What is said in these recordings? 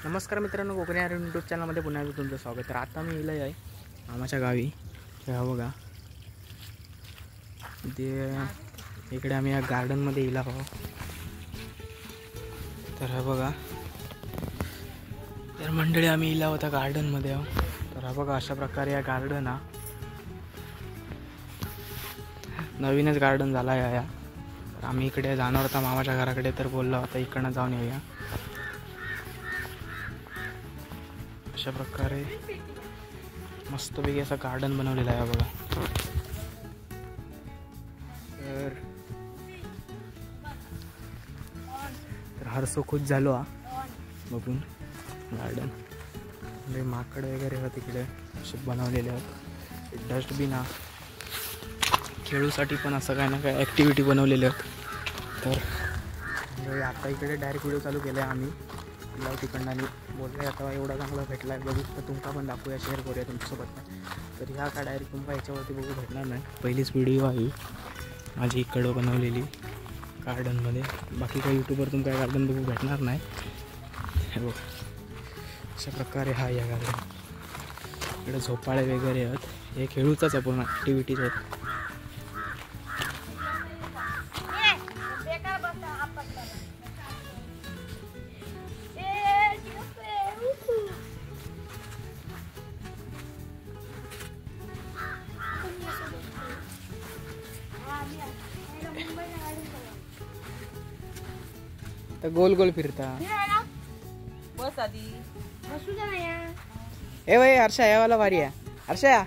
नमस्कार मित्रांनो, कोकणी आर्यन यूट्यूब चॅनलमध्ये पुन्हा एकदा तुमचं स्वागत. तर आता मी इलं आहे मामाच्या गावी. हे बघा, ते इकडे आम्ही या गार्डनमध्ये इला आहो. तर हा बघा, तर मंडळी आम्ही इला होता गार्डनमध्ये आहो. तर हा बघा, अशा प्रकारे या गार्डन हा नवीनच गार्डन झाला आहे या. तर आम्ही इकडे जाणार होता मामाच्या घराकडे, तर बोलला होता इकडनं जाऊन येऊया. अशा प्रकारे मस्तपैकी असं गार्डन बनवलेलं आहे बघा. तर हरसो खुश झालो हा बघून गार्डन. म्हणजे माकड वगैरे आहेत तिकडे असे बनवलेले आहेत. डस्टबिन हा खेळूसाठी पण असं काही ना काही ॲक्टिव्हिटी बनवलेले आहेत. तर आता इकडे डायरेक्ट व्हिडिओ चालू केला आहे आम्ही तिकडनं आणि बोलले आता एवढा चांगला भेटला आहे बघू, तर तुमका पण दाखवूया, शेअर करूया तुमच्यासोबत. तर ह्या का डायरेक्ट तुमका याच्यावरती बघू भेटणार नाही. पहिलीच व्हिडिओ आहे माझी इकडं बनवलेली गार्डनमध्ये. बाकी काही यूट्यूबवर तुमका गार्डन बघू भेटणार नाही. हे बघ, अशा प्रकारे हा या गार्डन. इकडे झोपाळे वगैरे आहेत. हे खेळूचाच आहे, पूर्ण ॲक्टिव्हिटीज आहेत. तर गोल गोल फिरता. बस आधी ए भाई हर्षा, यावाला भारी आहे हर्षा.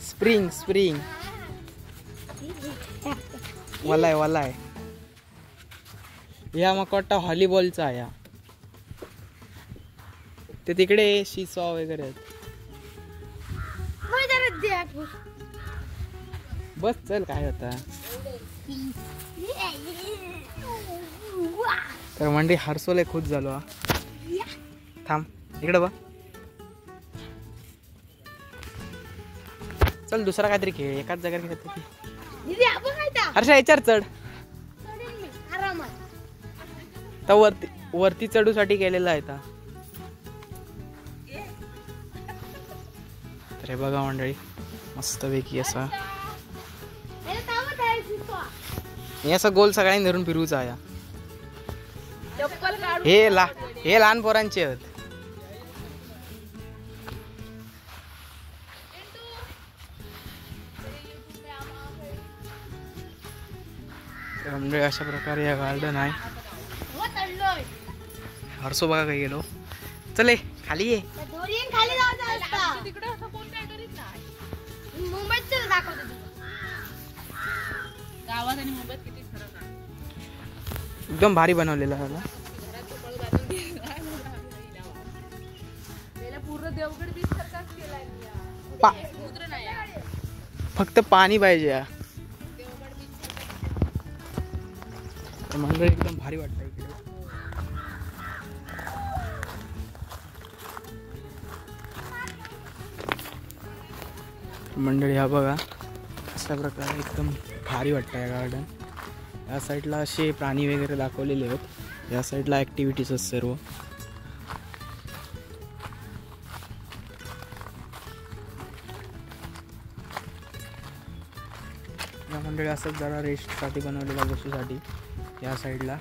स्प्रिंग स्प्रिंग वाला आहे. या मग वाटतं व्हॉलीबॉलचा आहे. ते तिकडे शीसॉ वगैरे आहेत. बस चल, काय होता. तर मंडी हर्सोले खुश झालो हा. थांब इकडे बघ. चल दुसरा काहीतरी खेळ, एकाच जागेवर खेळत. हर्षा याच्यावर चढ. तर वरती चढूसाठी केलेला आहे. तर हे बघा मंडळी, मस्तपैकी असा हे असं गोल सगळ्यांनी धरून फिरूचा आहे. हे लहान पोरांचे आहेत. म्हणजे अशा प्रकारे या गार्डन आहे. हरसो बघा काय गेलो. चले खाली ये. गावात आणि मुंबईत किती फरक आहे. एकदम भारी बनवलेला आहे. पूर्ण देवगड बीच सारखाच केलाय. समुद्र नाही, फक्त पाणी पाहिजे. मंडळी एकदम भारी वाटतं इकडे. मंडळी हा बघा, अशा प्रकारे एकदम भारी वाटतं या गार्डन. या साईडला असे प्राणी वगैरे दाखवलेले आहेत. या साईडला ॲक्टिव्हिटीज आहेत सर्व. या मंडळी असंच जरा रेस्टसाठी बनवलेला, बसूसाठी या साईडला.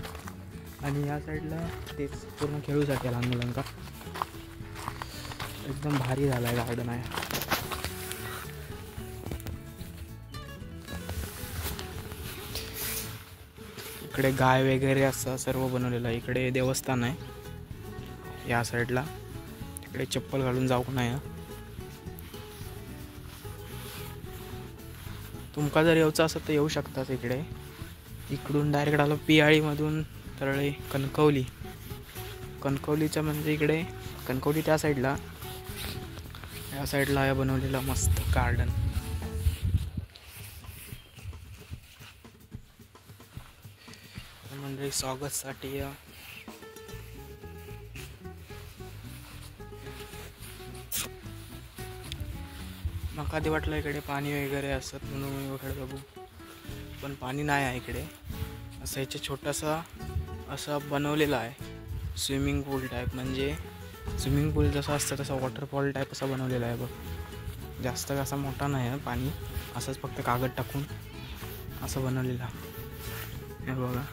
आणि या साईडला तेच पूर्ण खेळूसाठी लहान मुलांका. एकदम भारी झाला आहे गार्डन आहे. इकडे गाय वगैरे असं सर्व बनवलेलं आहे. इकडे देवस्थान आहे या साईडला. इकडे चप्पल घालून जाऊ नाही. तुमका जर यायचं असं तर येऊ शकताच इकडे. इकडून डायरेक्ट आलो पियाळीमधून तरळे कणकवलीच्या म्हणजे इकडे कणकवली त्या साईडला. या साईडला बनवलेलं मस्त गार्डन. म्हणजे स्वागतसाठी मग कधी वाटलं इकडे पाणी वगैरे असत म्हणून इकडे बघू, पण पाणी नाही आहे इकडे. असं याचे छोटासा असं बनवलेलं आहे. स्विमिंग पूल टाईप, म्हणजे स्विमिंग पूल जसं असतं तसं वॉटरफॉल टाईप असा बनवलेला आहे बघ. जास्त असा मोठा नाही आहे पाणी, असंच फक्त कागद टाकून असं बनवलेला हे बघा.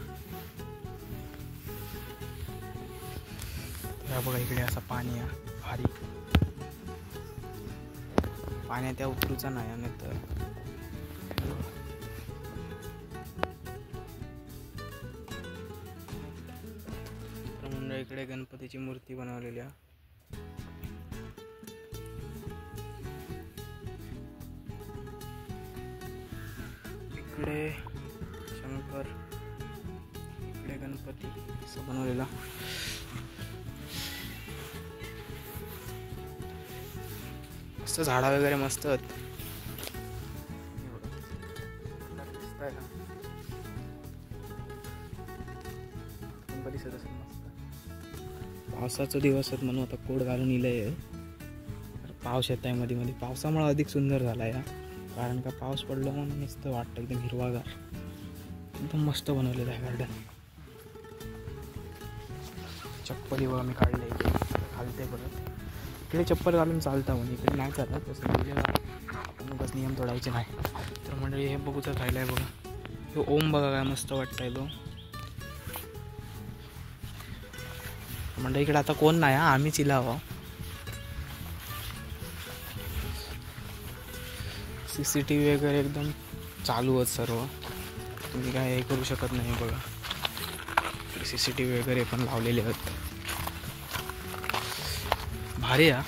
या बघा इकडे असं पाणी आहे भारी. पाण्यात त्या उतरूचा नाही आणि तर मंडळ इकडे गणपतीची मूर्ती बनवलेली आहे. इकडे शंकर, इकडे गणपती असं बनवलेला. मस्त झाडा वगैरे मस्त आहेत. दिसत असेल मस्त. पावसाचा दिवस आहेत म्हणून आता कोट घालून इलंय. पाऊस येत आहे मध्ये मध्ये, पावसामुळे अधिक सुंदर झाला या. कारण का पाऊस पडला म्हणून मस्त वाटतं, एकदम हिरवागार, एकदम मस्त बनवलेलं आहे गार्डन. चप्पली बघा मी काढले इकडे घालते परत. इकडे चप्पल घालून चालता म्हणून इकडे नाही चालत तसं गेलेलं आपण बस नियम तोडायचे नाही. तर मंडळी हे बघूच राहिलं आहे बघा. हे ओम बघा काय मस्त वाटतंय तो. म्हणजे इकडे आता कोण नाही, आम्हीच इला हवा. CCTV वगैरे एकदम चालू आहेत सर्व, तुम्ही काय हे करू शकत नाही. बघा CCTV वगैरे पण लावलेले आहेत. भारी आहे.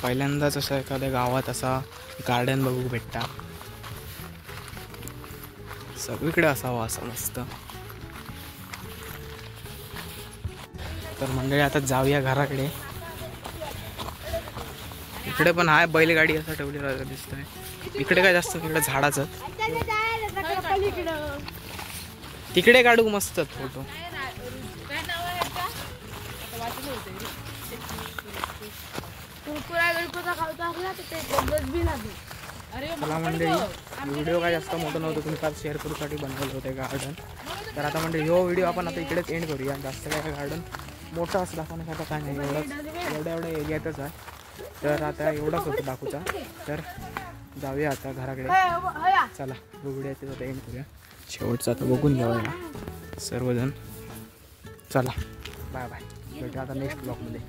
पहिल्यांदाच असं एखाद्या गावात असा गार्डन बघू भेटता. सगळीकडे असावा असं मस्त. तर मंडळी आता जाऊया घराकडे. इकडे पण आहे बैलगाडी असं ठेवलेला दिसतंय. इकडे काय जास्त इकडे झाडाच, तिकडे काढू मस्त फोटो. मला मंडळी व्हिडिओ काय जास्त मोठं नव्हतं, तुम्ही काल शेअर करूसाठी बनवलं होते गार्डन. तर आता म्हणजे ह्यो व्हिडिओ आपण आता इकडेच एंड करूया. जास्त काय गार्डन मोठं असं दाखवण्यासाठी काय नाही, एवढ्या एरियातच आहे. तर आता एवढाच होतं दाखवचा. तर जाऊया आता घराकडे. चला व्हिडिओ आता एंड करूया. शेवटचं आता बघून घ्यावं सर्वजण. चला बाय बाय, भेटूया आता नेक्स्ट ब्लॉगमध्ये.